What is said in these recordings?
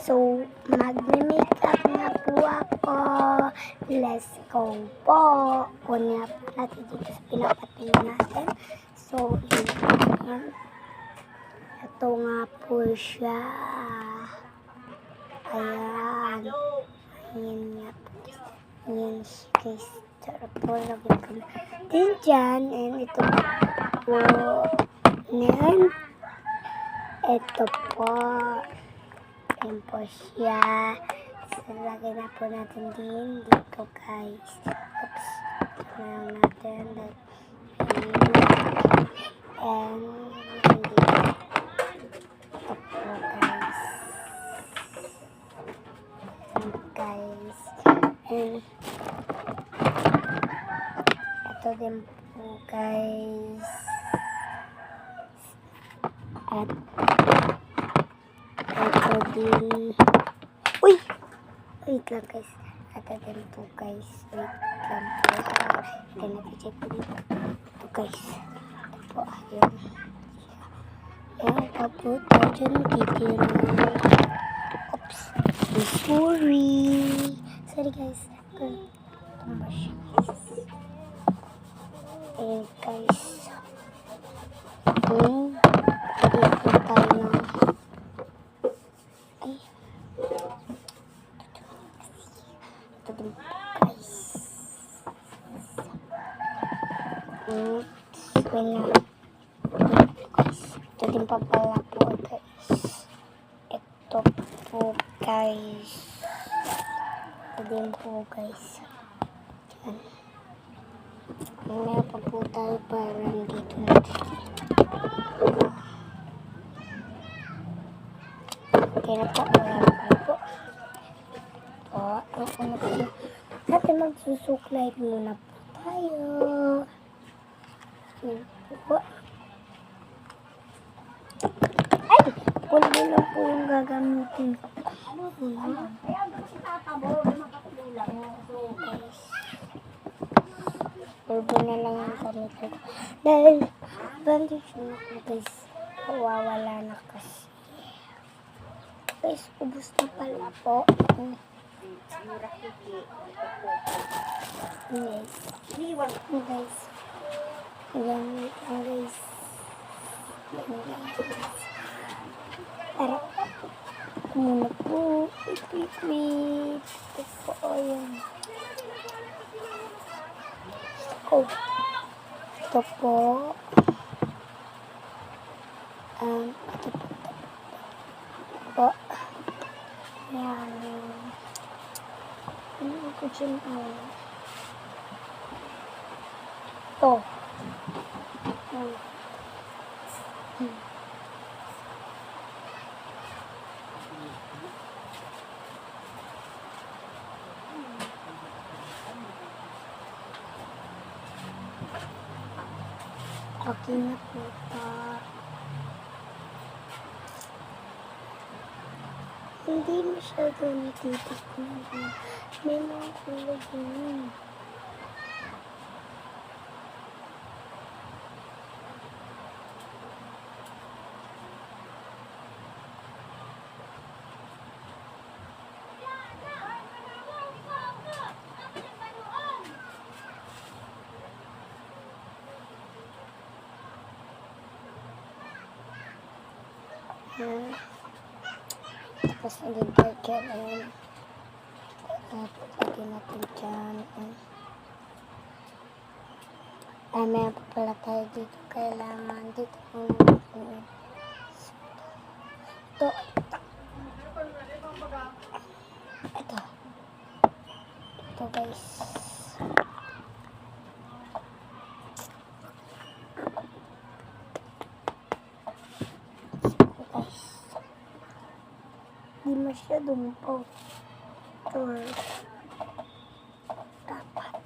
So, magme-makeup na po ako. Let's go po. Kunin na po natin dito sa pinapatingin natin. So, yun. Ito nga po siya. Ayan. Ayan nga po. Ayan siya guys. Tara po, lagyan ko natin dyan. And ito po. And ito po. Ayan po siya. So, lagyan na po natin din dito guys. Oops. Lagyan natin. And ito po guys. And guys. And ito din po guys. At ito din. Uy! Wait lang guys. Ito din po guys. Wait lang po. Ito na-check po dito. Ito guys. Ito po. Ayun. Ayan pa po. Ito dyan titira. Oops. Sorry. Sorry guys. Tumba siya guys. Ayan guys. Pwede po tayo ng ito din po guys. Oops. Wala. Ito din pa pala po guys. Ito po guys. Ito din po guys. Yan. Meron pa po tayo parang dito natin. Okay na po. Wala na pala po. Ang una po. Natin magsusuklay muna po tayo. Yan po. Ay! Pulbo lang po yung gagamitin ko. Pulbo na lang yung gamitin ko. Dahil bandage mo ko guys. Wawala na kasi. Guys, ubos na pala po. Yes. Guys. Ayan guys. Tara. Muna po. Wait. Ito po. Ayan. Oh. Ito po. Ito po. Ayan. Ano ko dyan? Ito. Okay na po ito. Hindi masyado natitikman. May mga kulay yun. Tapos detergent ayan. Lagyan natin dyan. Ay, meron pa pala tayo dito. Kailangan dito kung ito. Ito guys. Di masyadong powder. Dapat.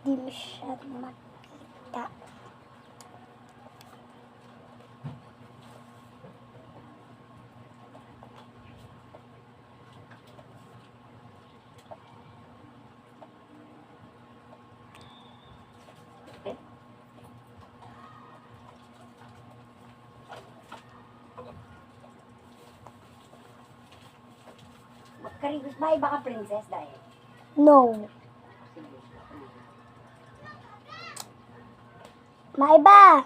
Di masyadong makita. magkarigos ba? Iba ka princess dahil. No. Maiba.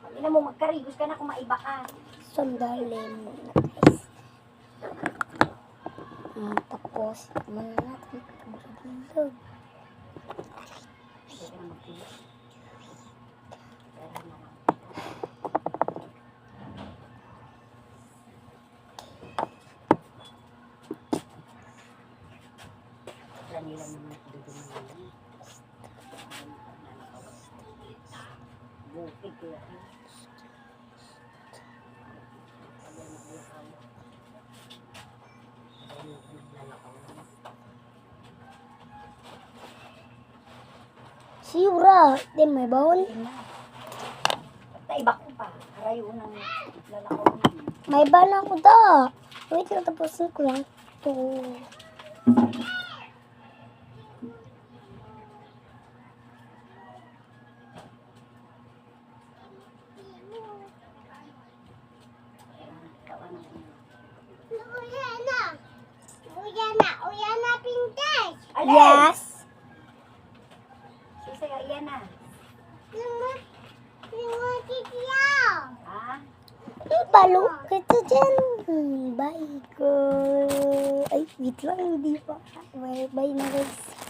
Pag ina mo, magkarigos ka na kung maiba ka. Sandali muna guys. Tapos, muna natin pagdudulog. Pwede na magkilos. Nila naman dudumaan. Bukid kaya. Siyura, di may bawon. Basta iba ko pa. Harayo ng lalakaw namin. May bala ko da. Wait lang, tapusin ko lang. Ito. Yes. Sisaya, iyan na. Ha? Palo kita dyan. Bye, girl. Ay, wait lang, hindi pa. Bye na guys.